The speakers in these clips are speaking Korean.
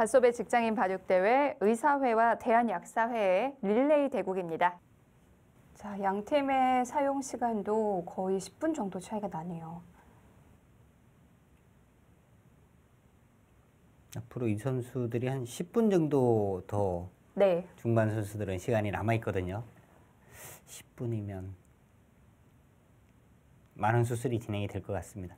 갓소배 직장인 바둑대회 의사회와 대한약사회의 릴레이 대국입니다. 자, 양 팀의 사용 시간도 거의 10분 정도 차이가 나네요. 앞으로 이 선수들이 한 10분 정도 더 네. 중반 선수들은 시간이 남아있거든요. 10분이면 많은 수술이 진행이 될 것 같습니다.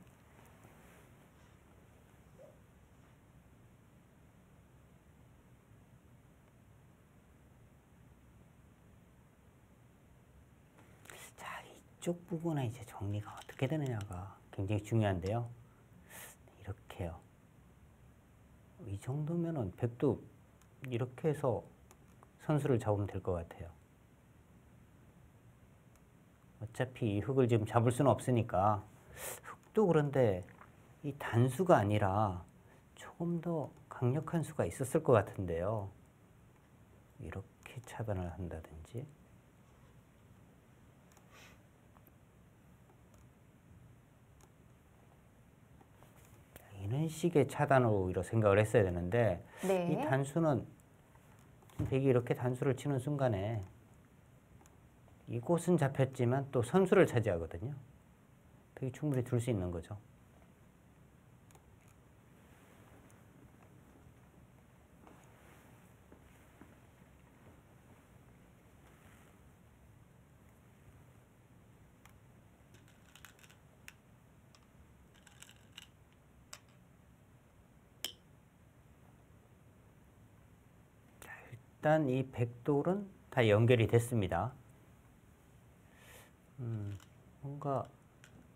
자, 이쪽 부분에 이제 정리가 어떻게 되느냐가 굉장히 중요한데요. 이렇게요. 이 정도면은 백도 이렇게 해서 선수를 잡으면 될 것 같아요. 어차피 이 흙을 지금 잡을 수는 없으니까 흙도 그런데 이 단수가 아니라 조금 더 강력한 수가 있었을 것 같은데요. 이렇게 차단을 한다든지 이런 식의 차단으로 오히려 생각을 했어야 되는데 네. 이 단수는 백이 이렇게 단수를 치는 순간에 이곳은 잡혔지만 또 선수를 차지하거든요. 백이 충분히 둘 수 있는 거죠. 일단 이 백돌은 다 연결이 됐습니다. 뭔가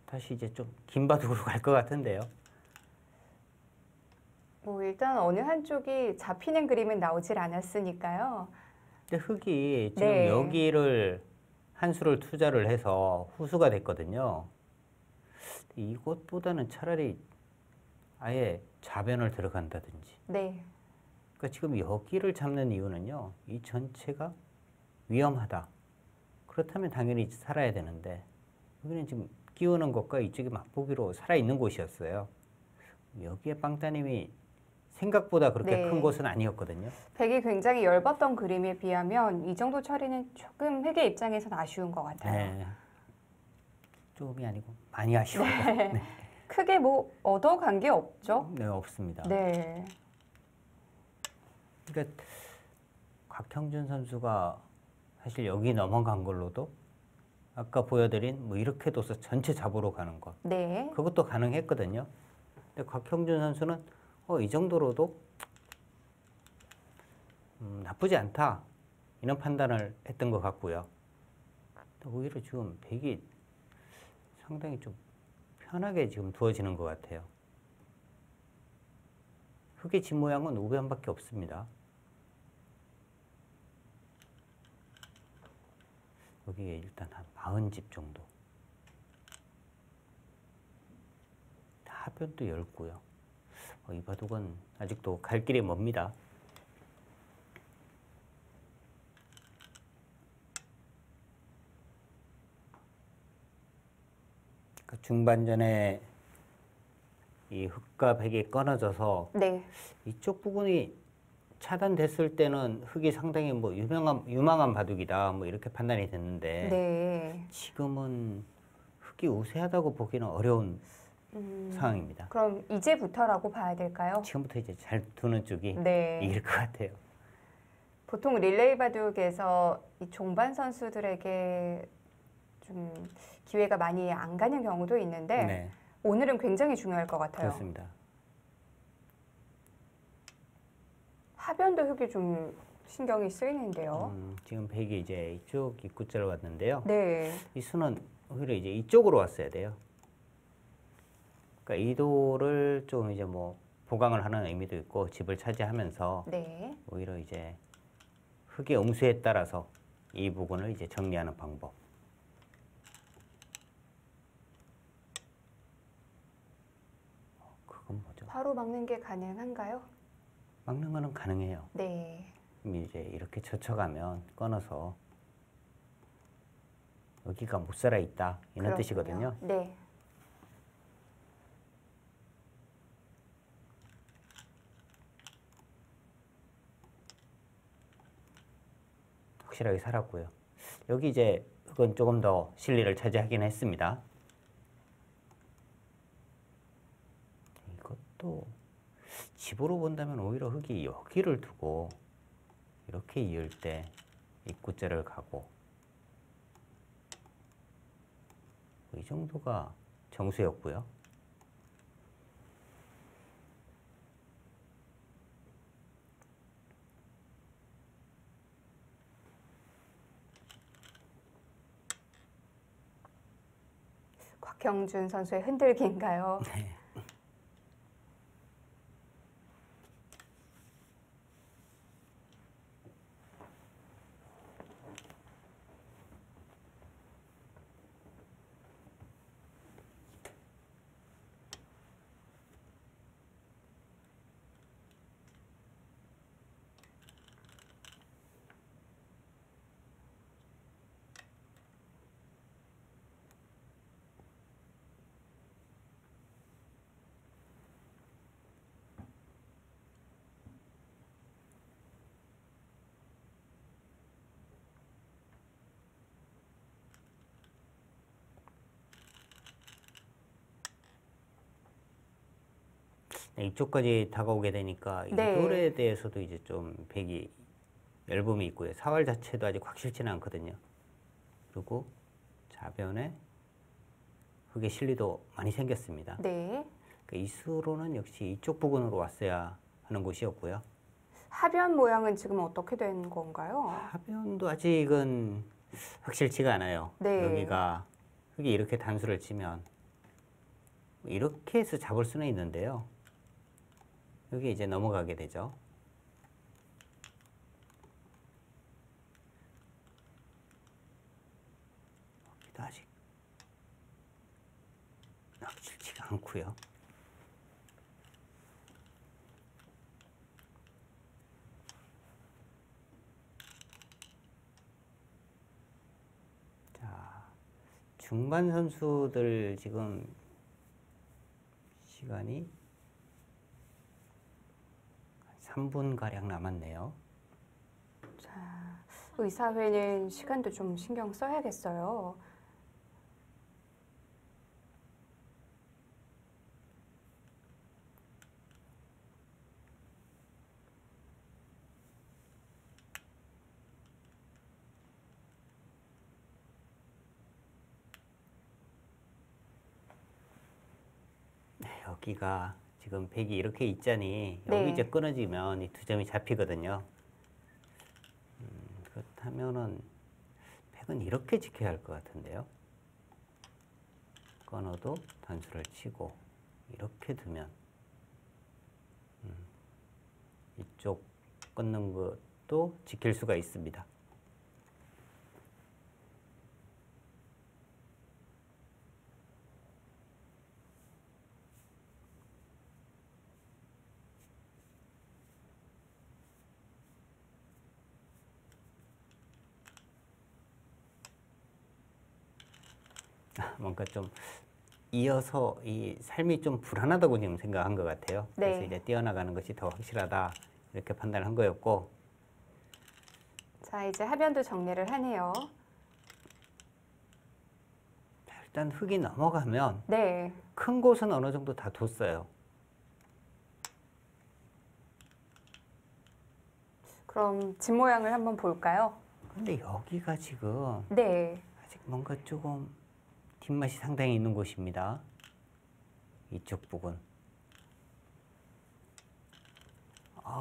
다시 이제 좀 긴 바둑으로 갈 것 같은데요. 뭐 일단 어느 한쪽이 잡히는 그림은 나오질 않았으니까요. 근데 흙이 지금 네. 여기를 한 수를 투자를 해서 후수가 됐거든요. 이것보다는 차라리 아예 좌변을 들어간다든지. 네. 그러니까 지금 여기를 잡는 이유는요. 이 전체가 위험하다. 그렇다면 당연히 살아야 되는데 여기는 지금 끼우는 것과 이쪽이 맛보기로 살아있는 곳이었어요. 여기에 빵따님이 생각보다 그렇게 네. 큰 곳은 아니었거든요. 백이 굉장히 엷었던 그림에 비하면 이 정도 처리는 조금 획의 입장에서는 아쉬운 것 같아요. 네. 조금이 아니고 많이 아쉬워요. 네. 네. 크게 뭐 얻어간 게 없죠? 네, 없습니다. 네. 그러니까 곽형준 선수가 사실 여기 넘어간 걸로도 아까 보여드린 뭐 이렇게 둬서 전체 잡으러 가는 것 네. 그것도 가능했거든요. 근데 곽형준 선수는 이 정도로도 나쁘지 않다 이런 판단을 했던 것 같고요. 오히려 지금 백이 상당히 좀 편하게 지금 두어지는 것 같아요. 흙의 집 모양은 우변밖에 없습니다. 여기에 일단 한 40집 정도. 하변도 얇고요. 이 바둑은 아직도 갈 길이 멉니다. 그러니까 중반전에 이 흙과 백이 끊어져서 네. 이쪽 부분이 차단됐을 때는 흙이 상당히 뭐 유망한 바둑이다 뭐 이렇게 판단이 됐는데 네. 지금은 흙이 우세하다고 보기는 어려운 상황입니다. 그럼 이제부터라고 봐야 될까요? 지금부터 이제 잘 두는 쪽이 네. 이길 것 같아요. 보통 릴레이 바둑에서 이 종반 선수들에게 좀 기회가 많이 안 가는 경우도 있는데 네, 오늘은 굉장히 중요할 것 같아요. 그렇습니다. 하변도 흙이 좀 신경이 쓰이는데요. 지금 백이 이제 이쪽 입구자로 왔는데요. 네. 이 수는 오히려 이제 이쪽으로 왔어야 돼요. 그러니까 이 돌을 좀 이제 뭐 보강을 하는 의미도 있고 집을 차지하면서 네. 오히려 이제 흙의 음수에 따라서 이 부분을 이제 정리하는 방법. 그건 뭐죠? 바로 막는 게 가능한가요? 막는 거는 가능해요. 네. 그럼 이제 이렇게 젖혀가면 끊어서 여기가 못 살아 있다 이런 그렇군요. 뜻이거든요. 네. 확실하게 살았고요. 여기 이제 흑은 조금 더 실리를 차지하긴 했습니다. 이것도 집으로 본다면 오히려 흑이 여기를 두고 이렇게 이을 때 입구째를 가고 이 정도가 정수였고요. 곽형준 선수의 흔들기인가요? 네. 이쪽까지 다가오게 되니까 이 네. 돌에 대해서도 이제 좀 백이 열범이 있고요. 사활 자체도 아직 확실치는 않거든요. 그리고 좌변에 흑의 실리도 많이 생겼습니다. 네. 그러니까 이 수로는 역시 이쪽 부근으로 왔어야 하는 곳이었고요. 하변 모양은 지금 어떻게 된 건가요? 하변도 아직은 확실치가 않아요. 네. 여기가 흑이 이렇게 단수를 치면 이렇게 해서 잡을 수는 있는데요. 여기 이제 넘어가게 되죠. 여기도 아직 확실치가 않고요. 자, 중반 선수들 지금 시간이 3분가량 남았네요. 자, 의사회는 시간도 좀 신경 써야겠어요. 네, 여기가 지금 백이 이렇게 있자니 네. 여기 이제 끊어지면 이 두 점이 잡히거든요. 그렇다면은 백은 이렇게 지켜야 할 것 같은데요. 끊어도 단수를 치고 이렇게 두면 이쪽 끊는 것도 지킬 수가 있습니다. 뭔가 좀 이어서 이 삶이 좀 불안하다고 지금 생각한 것 같아요. 네. 그래서 이제 뛰어나가는 것이 더 확실하다 이렇게 판단한 거였고, 자, 이제 하변도 정리를 하네요. 일단 흙이 넘어가면 네. 큰 곳은 어느 정도 다 뒀어요. 그럼 집 모양을 한번 볼까요? 근데 여기가 지금 네. 아직 뭔가 조금 뒷맛이 상당히 있는 곳입니다. 이쪽 부분.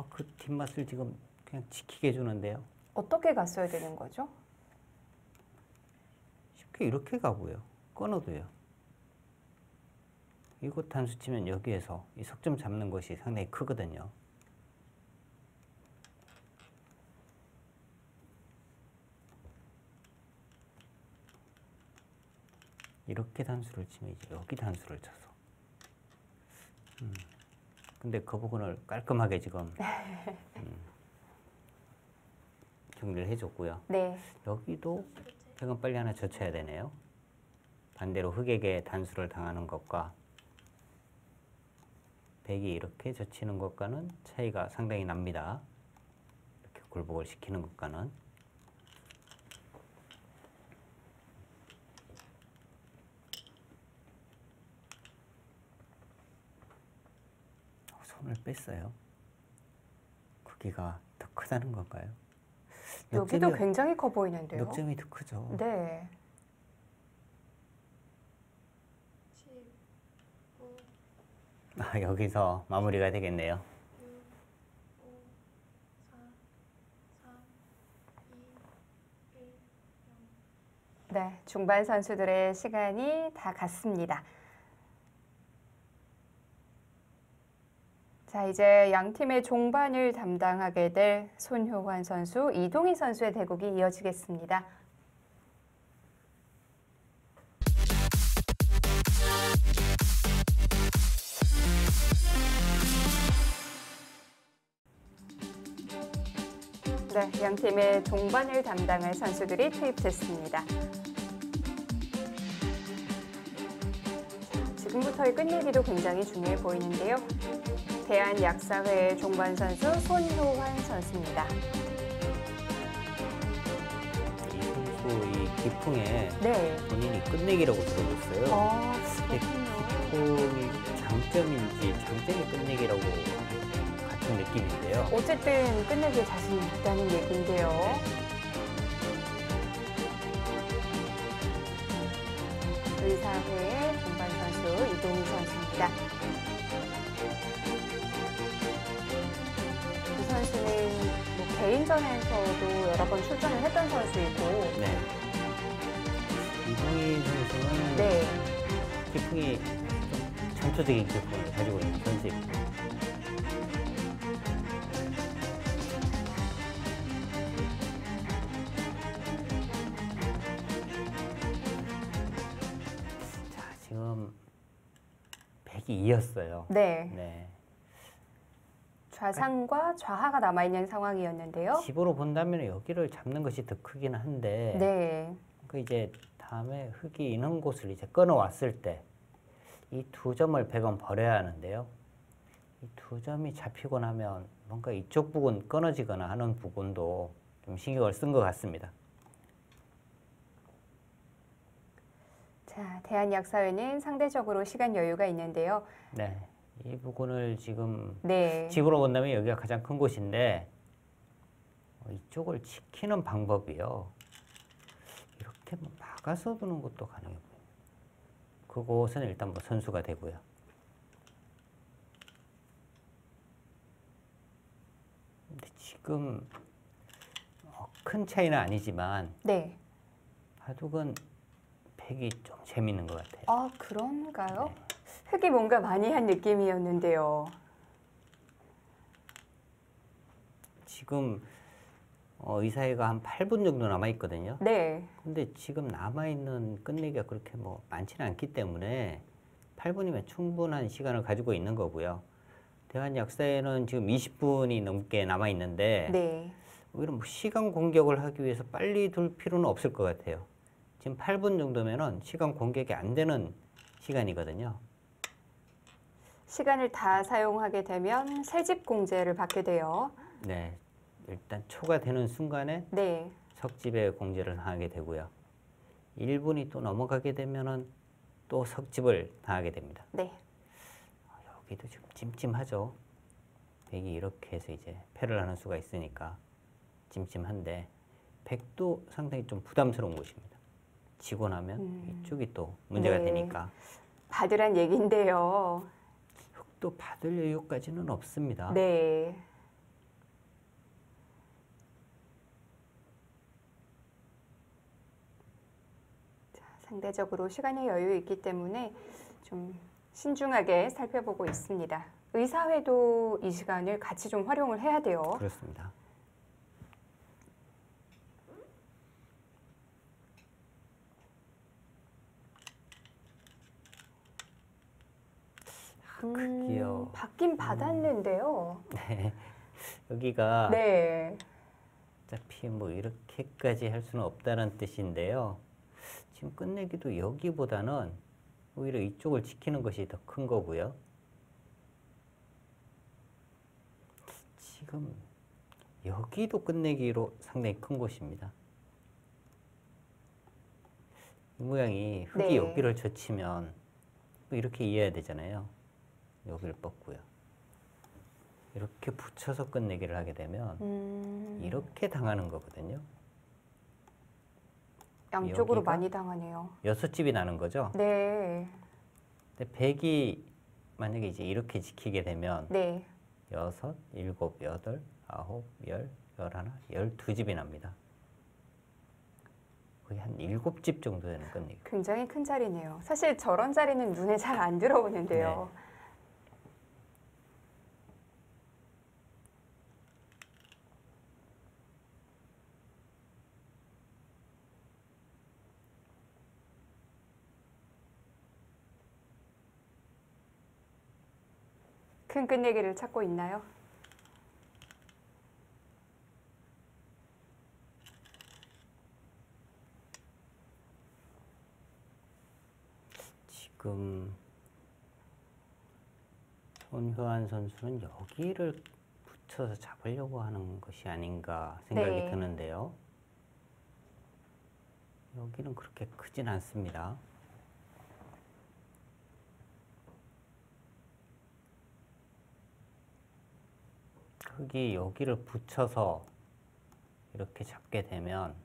그 뒷맛을 지금 그냥 지키게 해주는데요. 어떻게 갔어야 되는 거죠? 쉽게 이렇게 가고요. 끊어도요. 이곳 단수 치면 여기에서 이 석점 잡는 것이 상당히 크거든요. 이렇게 단수를 치면 이제 여기 단수를 쳐서. 근데 그 부분을 깔끔하게 지금 정리를 해줬고요. 네. 여기도 백은 빨리 하나 젖혀야 되네요. 반대로 흑에게 단수를 당하는 것과 백이 이렇게 젖히는 것과는 차이가 상당히 납니다. 이렇게 굴복을 시키는 것과는. 손을 뺐어요. 크기가 더 크다는 건가요? 여기도 굉장히 커 보이는데요. 넉점이 더 크죠. 네. 9. 여기서 마무리가 되겠네요. 6, 5, 4, 3, 2, 1, 0. 네, 중반 선수들의 시간이 다 갔습니다. 자, 이제 양 팀의 종반을 담당하게 될 손효환 선수, 이동희 선수의 대국이 이어지겠습니다. 네, 양 팀의 종반을 담당할 선수들이 투입됐습니다. 자, 지금부터의 끝내기도 굉장히 중요해 보이는데요. 대한약사회의 종반 선수 손효환 선수입니다. 이 선수 이 기풍에 네. 본인이 끝내기라고 들어줬어요. 근데 그렇군요. 기풍이 장점인지 장점이 끝내기라고 같은 느낌인데요. 어쨌든 끝내기에 자신이 있다는 얘기인데요. 의사회의 종반 선수 이동희 선수입니다. 이 선수는 뭐 개인전에서도 여러 번 출전을 했던 선수이고, 네. 이동희 선수는 네, 기풍이 좀 전투적인 기풍을 가지고 있는 선수입니다. 자, 지금 102였어요. 네, 네. 좌상과 좌하가 남아 있는 상황이었는데요. 집으로 본다면 여기를 잡는 것이 더 크긴 한데, 네, 그 이제 다음에 흙이 있는 곳을 이제 끊어왔을 때 이 2점을 100원 버려야 하는데요. 이 2점이 잡히고 나면 뭔가 이쪽 부분 끊어지거나 하는 부분도 좀 신경을 쓴 것 같습니다. 자, 대한약사회는 상대적으로 시간 여유가 있는데요. 네, 이 부분을 지금 네, 집으로 본다면 여기가 가장 큰 곳인데 이쪽을 지키는 방법이요. 이렇게 뭐 막아서 두는 것도 가능해 보여요. 그곳은 일단 뭐 선수가 되고요. 근데 지금 큰 차이는 아니지만 네. 바둑은 100이 좀 재밌는 것 같아요. 아, 그런가요? 네. 흙이 뭔가 많이 한 느낌이었는데요. 지금 의사회가 한 8분 정도 남아있거든요. 네, 근데 지금 남아있는 끝내기가 그렇게 뭐 많지는 않기 때문에 8분이면 충분한 시간을 가지고 있는 거고요. 대한약사회는 지금 20분이 넘게 남아있는데 네. 오히려 뭐 시간 공격을 하기 위해서 빨리 둘 필요는 없을 것 같아요. 지금 8분 정도면은 시간 공격이 안 되는 시간이거든요. 시간을 다 사용하게 되면 새집 공제를 받게 돼요. 네, 일단 초가 되는 순간에 네, 석집에 공제를 당하게 되고요. 1분이 또 넘어가게 되면은 또 석집을 당하게 됩니다. 네. 여기도 지금 찜찜하죠. 백이 이렇게 해서 이제 패를 하는 수가 있으니까 찜찜한데 백도 상당히 좀 부담스러운 곳입니다. 지고 나면 이쪽이 또 문제가 네. 되니까 받으란 얘긴데요. 흑도 받을 여유까지는 없습니다. 네. 자, 상대적으로 시간의 여유 있기 때문에 좀 신중하게 살펴보고 있습니다. 의사회도 이 시간을 같이 좀 활용을 해야 돼요. 그렇습니다. 크기요. 받긴 받았는데요. 네. 여기가 네. 어차피 뭐 이렇게까지 할 수는 없다는 뜻인데요. 지금 끝내기도 여기보다는 오히려 이쪽을 지키는 것이 더 큰 거고요. 지금 여기도 끝내기로 상당히 큰 곳입니다. 이 모양이 흙이 네. 여기를 젖히면 뭐 이렇게 이해해야 되잖아요. 여기를 뻗고요. 이렇게 붙여서 끝내기를 하게 되면 이렇게 당하는 거거든요. 양쪽으로 여기가 많이 당하네요. 6집이 나는 거죠. 네. 근데 100이 만약에 이제 이렇게 지키게 되면 네. 6, 7, 8, 9, 10, 11, 12집이 납니다. 거의 한 7집 정도 되는 끝내기. 굉장히 큰 자리네요. 사실 저런 자리는 눈에 잘 안 들어오는데요. 큰 끝내기를 찾고 있나요? 지금 손효한 선수는 여기를 붙여서 잡으려고 하는 것이 아닌가 생각이 네. 드는데요. 여기는 그렇게 크진 않습니다. 흙이 여기를 붙여서 이렇게 잡게 되면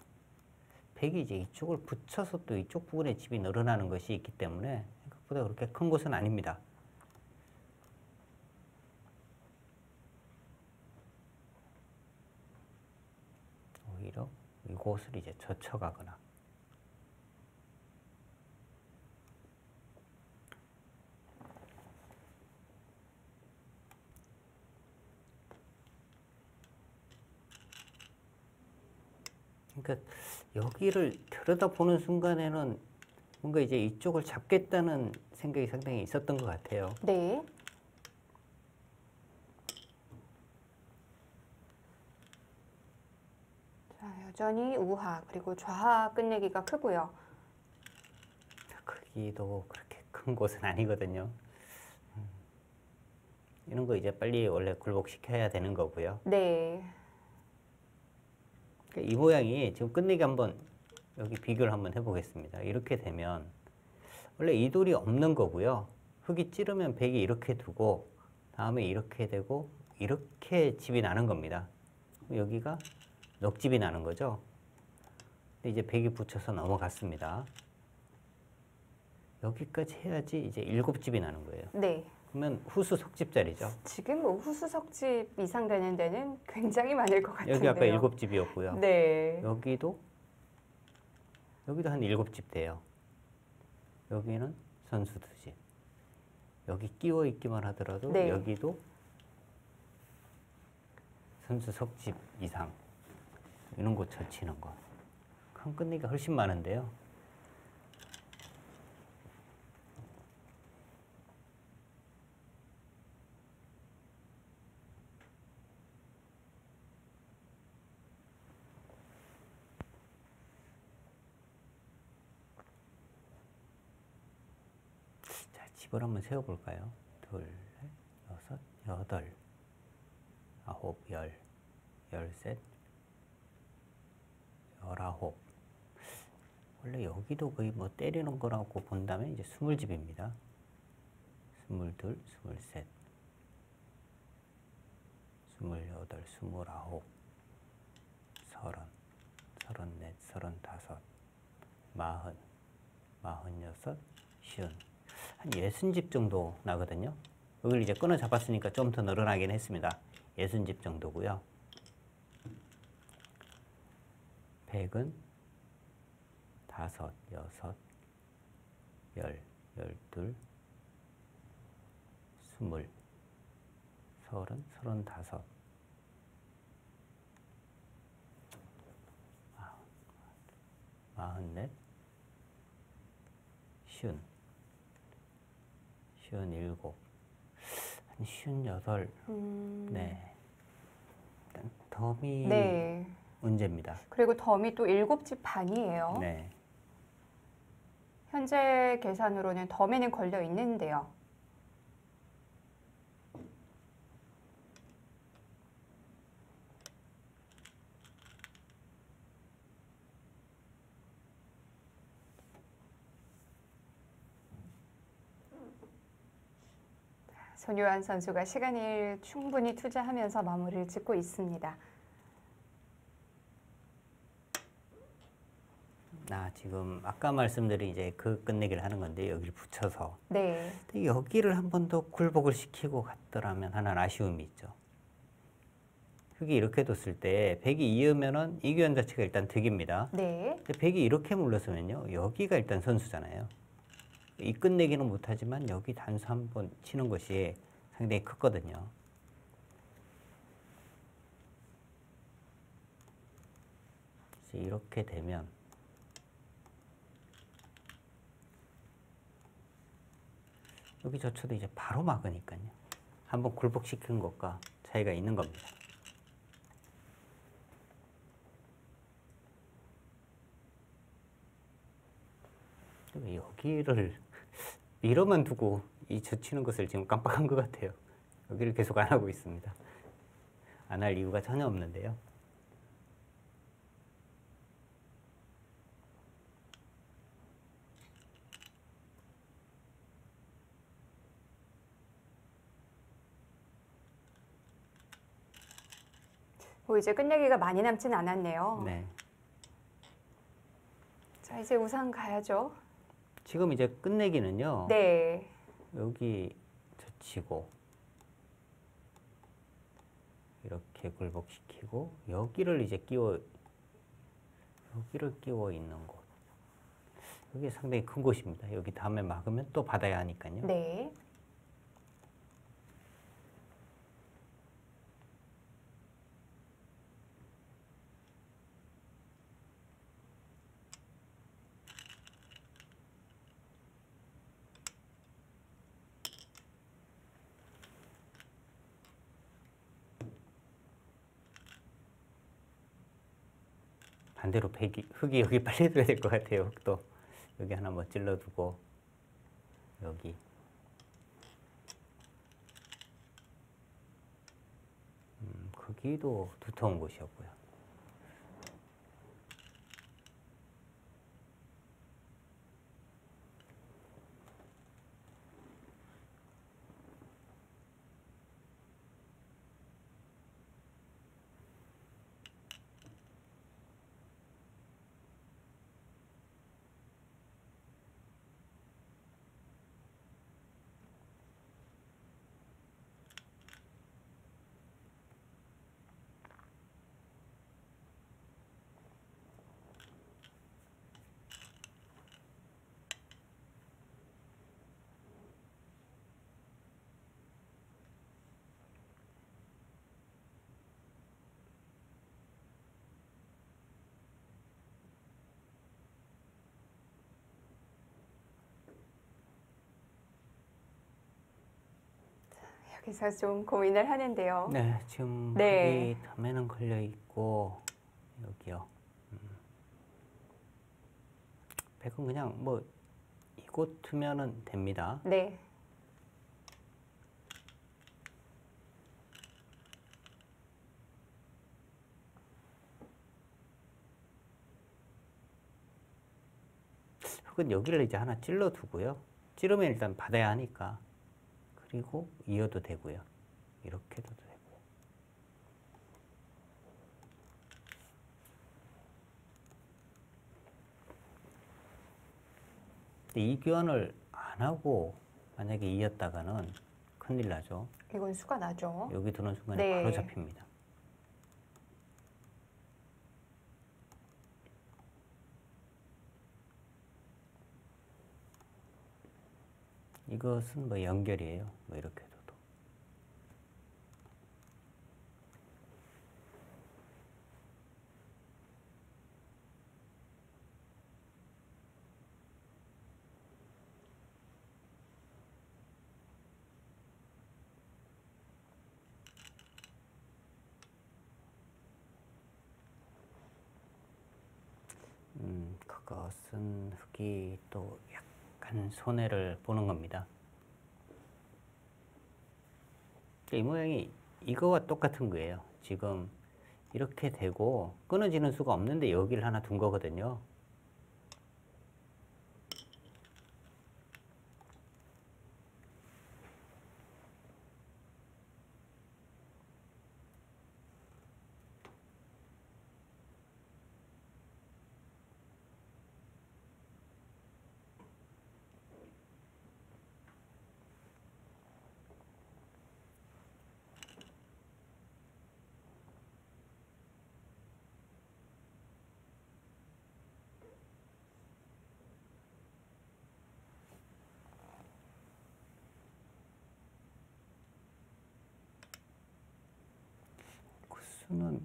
백이 이제 이쪽을 붙여서 또 이쪽 부분에 집이 늘어나는 것이 있기 때문에 생각보다 그렇게 큰 곳은 아닙니다. 오히려 이곳을 이제 젖혀가거나 그러니까 여기를 들여다보는 순간에는 뭔가 이제 이쪽을 잡겠다는 생각이 상당히 있었던 것 같아요. 네. 자, 여전히 우하 그리고 좌하 끝내기가 크고요. 크기도 그렇게 큰 곳은 아니거든요. 이런 거 이제 빨리 원래 굴복시켜야 되는 거고요. 네. 그러니까 이 모양이 지금 끝내기 한번 여기 비교를 한번 해보겠습니다. 이렇게 되면 원래 이 돌이 없는 거고요. 흙이 찌르면 백이 이렇게 두고 다음에 이렇게 되고 이렇게 집이 나는 겁니다. 여기가 넉집이 나는 거죠. 근데 이제 백이 붙여서 넘어갔습니다. 여기까지 해야지 이제 7집이 나는 거예요. 네. 그러면 후수 석집자리죠. 지금 뭐 후수석집 이상 되는 데는 굉장히 많을 것 같은데요. 여기 아까 7집이었고요. 네. 여기도 한 7집 돼요. 여기는 선수 2집. 여기 끼워 있기만 하더라도 네. 여기도 선수 석집 이상 이런 곳 젖히는 거. 큰 끝내기가 훨씬 많은데요. 자, 집을 한번 세워볼까요? 2, 6, 8, 9, 10, 13, 19. 원래 여기도 거의 뭐 때리는 거라고 본다면 이제 20집입니다. 22, 23, 28, 29, 30, 34, 35, 40, 46, 50. 한 60집 정도 나거든요. 여기를 이제 끊어 잡았으니까 좀 더 늘어나긴 했습니다. 60집 정도고요. 100은 5, 6, 10, 12, 20, 30, 35, 44, 50, 57, 한 58, 네. 일단 덤이 네. 문제입니다. 그리고 덤이 또 7집 반이에요. 네. 현재 계산으로는 덤에는 걸려 있는데요. 손요한 선수가 시간을 충분히 투자하면서 마무리를 짓고 있습니다. 지금 아까 말씀드린 이제 그 끝내기를 하는 건데 여기를 붙여서 네. 근데 여기를 한 번 더 굴복을 시키고 갔더라면 하는 아쉬움이 있죠. 흙이 이렇게 뒀을 때 백이 이으면은 이 교환 자체가 일단 득입니다. 네. 근데 백이 이렇게 물러서면요 여기가 일단 선수잖아요. 이 끝내기는 못하지만 여기 단수 한 번 치는 것이 상당히 컸거든요. 이렇게 되면 여기 젖혀도 이제 바로 막으니까요. 한번 굴복시킨 것과 차이가 있는 겁니다. 여기를 밀어만 두고 이 젖히는 것을 지금 깜빡한 것 같아요. 여기를 계속 안 하고 있습니다. 안 할 이유가 전혀 없는데요. 이제 끝내기가 많이 남진 않았네요. 네. 자, 이제 우상 가야죠. 지금 이제 끝내기는요. 네. 여기 젖히고 이렇게 굴복시키고 여기를 이제 여기를 끼워 있는 곳. 여기 상당히 큰 곳입니다. 여기 다음에 막으면 또 받아야 하니까요. 네. 반대로 흙이 여기 빨리 둬야 될 것 같아요. 흙도 여기 하나 뭐 찔러두고 여기 크기도 두터운 곳이었고요. 여기서 좀 고민을 하는데요. 네, 지금 네. 흙이 담에는 걸려 있고 여기요. 백은 그냥 뭐 이곳 두면은 됩니다. 네. 흙은 여기를 이제 하나 찔러 두고요. 찌르면 일단 받아야 하니까. 그리고 이어도 되고요. 이렇게 둬도 되고요. 근데 이 교환을 안 하고 만약에 이었다가는 큰일 나죠. 이건 수가 나죠. 여기 두는 순간에 네. 바로 잡힙니다. 이것은 뭐 연결이에요. 뭐 이렇게 둬도. 그것은 흙이 또 약간 손해를 보는 겁니다. 이 모양이 이거와 똑같은 거예요. 지금 이렇게 되고 끊어지는 수가 없는데 여기를 하나 둔 거거든요. 수는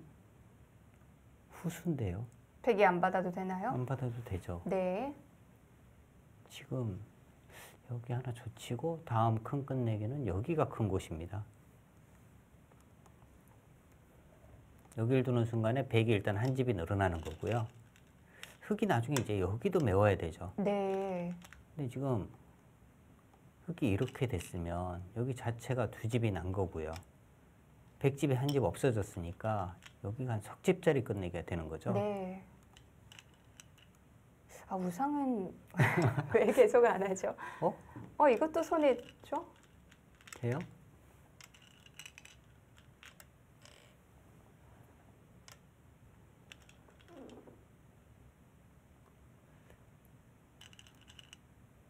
후수인데요. 백이 안 받아도 되나요? 안 받아도 되죠. 네. 지금 여기 하나 젖히고 다음 큰 끝내기는 여기가 큰 곳입니다. 여기를 두는 순간에 백이 일단 한 집이 늘어나는 거고요. 흙이 나중에 이제 여기도 메워야 되죠. 네. 근데 지금 흙이 이렇게 됐으면 여기 자체가 두 집이 난 거고요. 백집이 한 집 없어졌으니까 여기가 한 석집짜리 끝내기가 되는 거죠. 네. 아, 우상은 왜 계속 안 하죠? 이것도 손해죠? 돼요?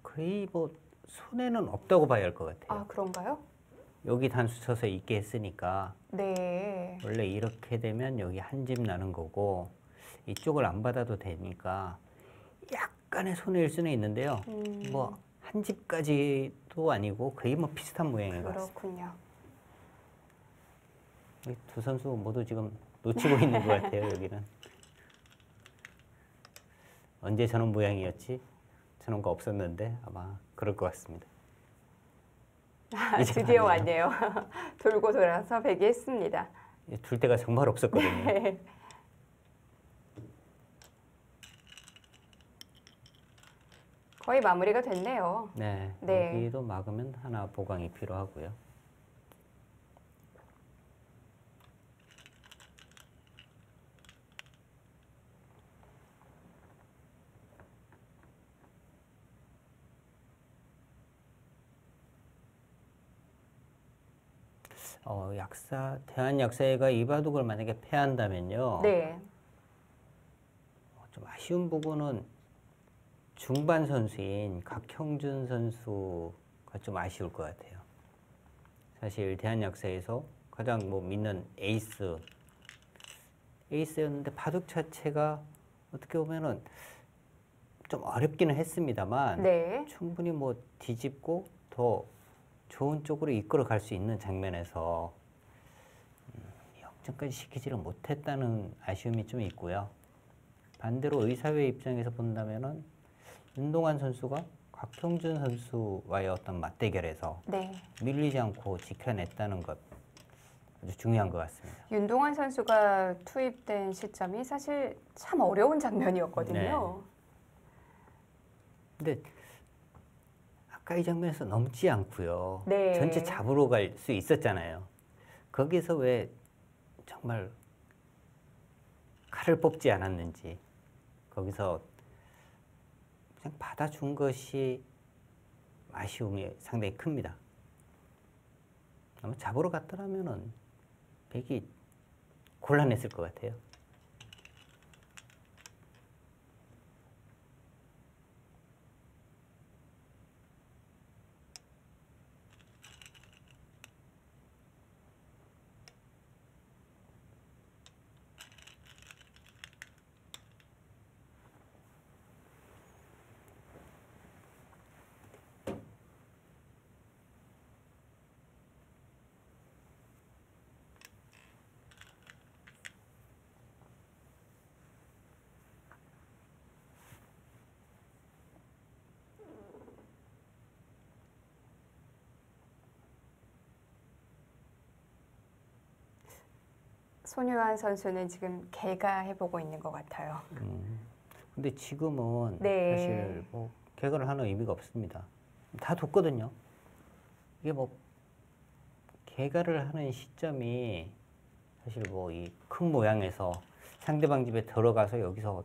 거의 뭐 손해는 없다고 봐야 할 것 같아요. 아, 그런가요? 여기 단수 쳐서 있게 했으니까 네. 원래 이렇게 되면 여기 한 집 나는 거고 이쪽을 안 받아도 되니까 약간의 손해일 수는 있는데요. 뭐 한 집까지도 아니고 거의 뭐 비슷한 모양인 것 같습니다. 그렇군요. 이 두 선수 모두 지금 놓치고 있는 것 같아요. 여기는 언제 저런 모양이었지? 저런 거 없었는데 아마 그럴 것 같습니다. 아, 이제 드디어 왔네요. 왔네요. 돌고 돌아서 백이 했습니다. 둘 데가 정말 없었거든요. 네. 거의 마무리가 됐네요. 네, 네. 여기도 막으면 하나 보강이 필요하고요. 대한 약사회가 이 바둑을 만약에 패한다면요. 네. 좀 아쉬운 부분은 중반 선수인 각형준 선수가 좀 아쉬울 것 같아요. 사실 대한약사에서 가장 뭐 믿는 에이스였는데 바둑 자체가 어떻게 보면은 좀 어렵기는 했습니다만 네. 충분히 뭐 뒤집고 더 좋은 쪽으로 이끌어 갈 수 있는 장면에서 역전까지 시키지를 못했다는 아쉬움이 좀 있고요. 반대로 의사회 입장에서 본다면은 윤동환 선수가 곽형준 선수와의 어떤 맞대결에서 네. 밀리지 않고 지켜냈다는 것 아주 중요한 것 같습니다. 윤동환 선수가 투입된 시점이 사실 참 어려운 장면이었거든요. 근데 아까 이 장면에서 넘지 않고요. 네. 전체 잡으러 갈 수 있었잖아요. 거기서 왜 정말 칼을 뽑지 않았는지 거기서 그냥 받아준 것이 아쉬움이 상당히 큽니다. 아마 잡으러 갔더라면은 백이 곤란했을 것 같아요. 손유한 선수는 지금 개가해보고 있는 것 같아요. 근데 지금은 네. 사실 뭐 개가를 하는 의미가 없습니다. 다 뒀거든요. 이게 뭐 개가를 하는 시점이 사실 뭐 이 큰 모양에서 상대방 집에 들어가서 여기서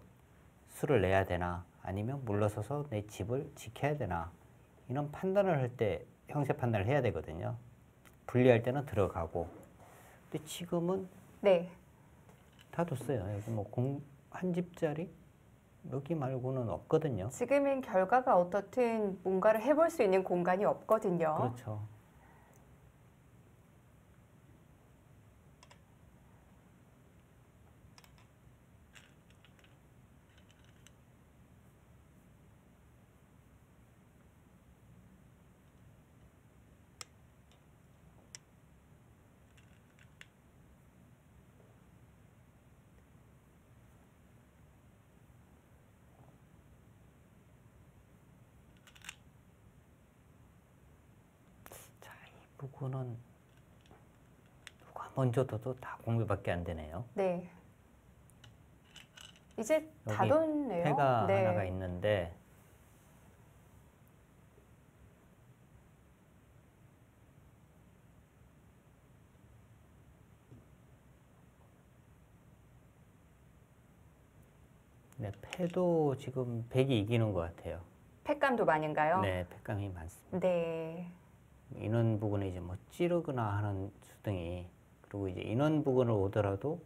수를 내야 되나 아니면 물러서서 내 집을 지켜야 되나 이런 판단을 할 때 형세 판단을 해야 되거든요. 분리할 때는 들어가고. 근데 지금은 네. 다 뒀어요. 여기 뭐 한 집짜리 여기 말고는 없거든요. 지금은 결과가 어떻든 뭔가를 해볼 수 있는 공간이 없거든요. 그렇죠. 부근은 누가 먼저 둬도 다 공개밖에 안 되네요. 네. 이제 다 여기 뒀네요. 패가 네. 하나가 있는데 네, 패도 지금 백이 이기는 것 같아요. 패감도 많은가요? 네, 패감이 많습니다. 네. 인원 부근에 이제 뭐 찌르거나 하는 수등이, 그리고 이제 인원 부근을 오더라도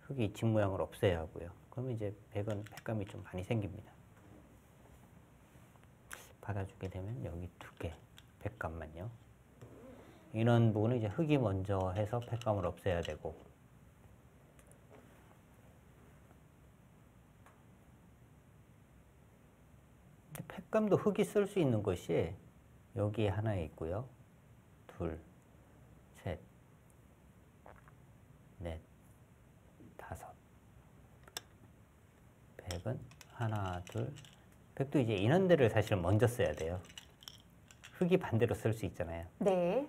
흙이 집 모양을 없애야 하고요. 그러면 이제 백은 패감이 좀 많이 생깁니다. 받아주게 되면 여기 2개 백감만요. 인원 부분은 이제 흙이 먼저 해서 패감을 없애야 되고, 근데 패감도 흙이 쓸 수 있는 것이 여기 하나 있고요. 2, 3, 4, 5. 백은 하나, 둘. 백도 이제 인원대를 사실 먼저 써야 돼요. 흙이 반대로 쓸 수 있잖아요. 네.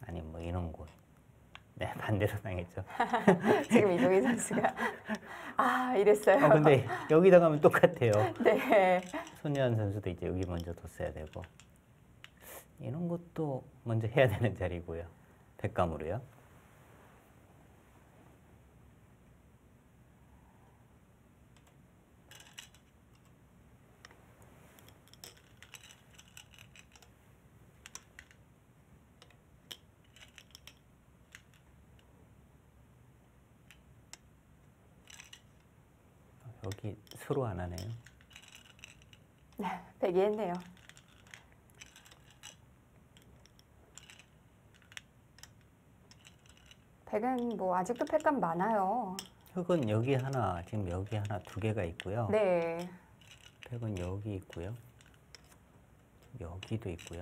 아니 뭐 인원군. 네, 반대로 당했죠. 지금 이동희 선수가 이랬어요. 근데 여기다 가면 똑같아요. 네. 손예원 선수도 이제 여기 먼저 뒀어야 되고, 이런 것도 먼저 해야 되는 자리고요. 백감으로요. 여기 서로 안 하네요. 네, 배기했네요. 백은 뭐 아직도 패감 많아요. 흙은 여기 하나, 지금 여기 하나 2개가 있고요. 네. 백은 여기 있고요. 여기도 있고요.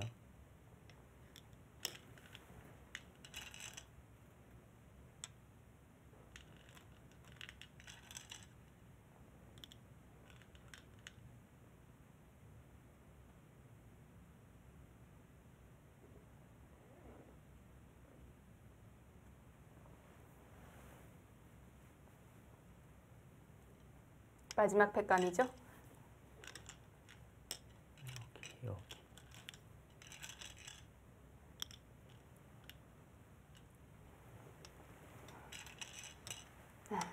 마지막 패감이죠. 여기.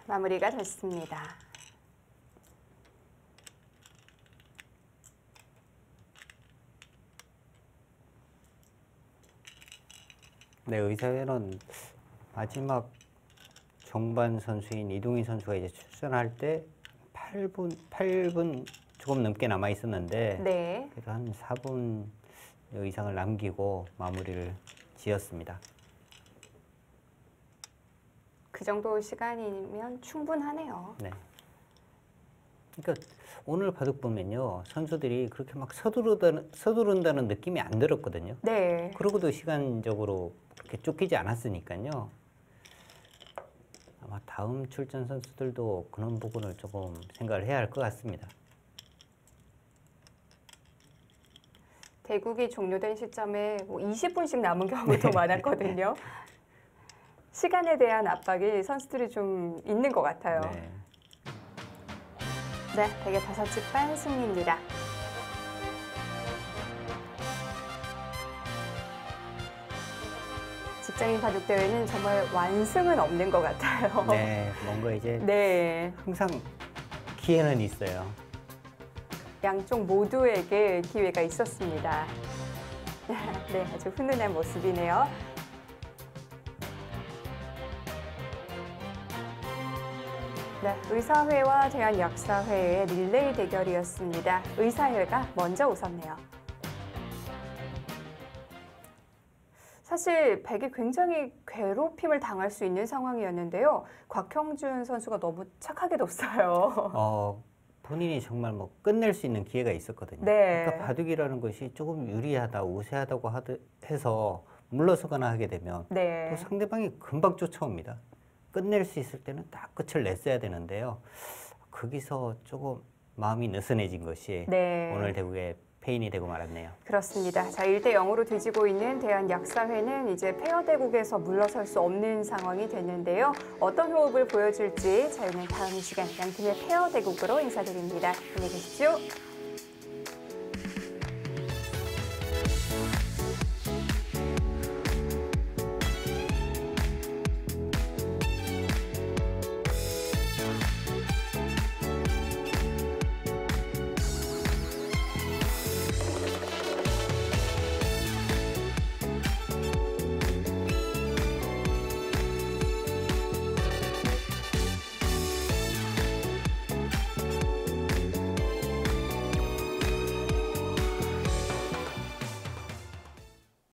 마무리가 됐습니다. 네, 의사회는 마지막 종반 선수인 이동희 선수가 이제 출전할 때 8분 조금 넘게 남아 있었는데, 네. 그래도 한 4분 이상을 남기고 마무리를 지었습니다. 그 정도 시간이면 충분하네요. 네. 그러니까 오늘 바둑 보면요, 선수들이 그렇게 막 서두른다는 느낌이 안 들었거든요. 네. 그러고도 시간적으로 그렇게 쫓기지 않았으니까요. 아마 다음 출전 선수들도 그런 부분을 조금 생각을 해야 할 것 같습니다. 대국이 종료된 시점에 뭐 20분씩 남은 경우도 많았거든요. 시간에 대한 압박이 선수들이 좀 있는 것 같아요. 네. 네, 백의 5집 승리입니다. 직장인 바둑 대회는 정말 완승은 없는 것 같아요. 네, 뭔가 이제 네, 항상 기회는 있어요. 양쪽 모두에게 기회가 있었습니다. 네, 아주 훈훈한 모습이네요. 네, 의사회와 대한약사회의 릴레이 대결이었습니다. 의사회가 먼저 웃었네요. 사실 백이 굉장히 괴롭힘을 당할 수 있는 상황이었는데요. 곽형준 선수가 너무 착하게 뒀어요. 본인이 정말 뭐 끝낼 수 있는 기회가 있었거든요. 네. 그러니까 바둑이라는 것이 조금 유리하다, 우세하다고 해서 물러서거나 하게 되면 네. 또 상대방이 금방 쫓아옵니다. 끝낼 수 있을 때는 딱 끝을 냈어야 되는데요. 거기서 조금 마음이 느슨해진 것이 네. 오늘 대국의 패인이 되고 말았네요. 그렇습니다. 자, 1대 0으로 뒤지고 있는 대한약사회는 이제 페어 대국에서 물러설 수 없는 상황이 됐는데요. 어떤 호흡을 보여줄지 저희는 다음 시간 양팀의 페어 대국으로 인사드립니다. 안녕히 계십시오.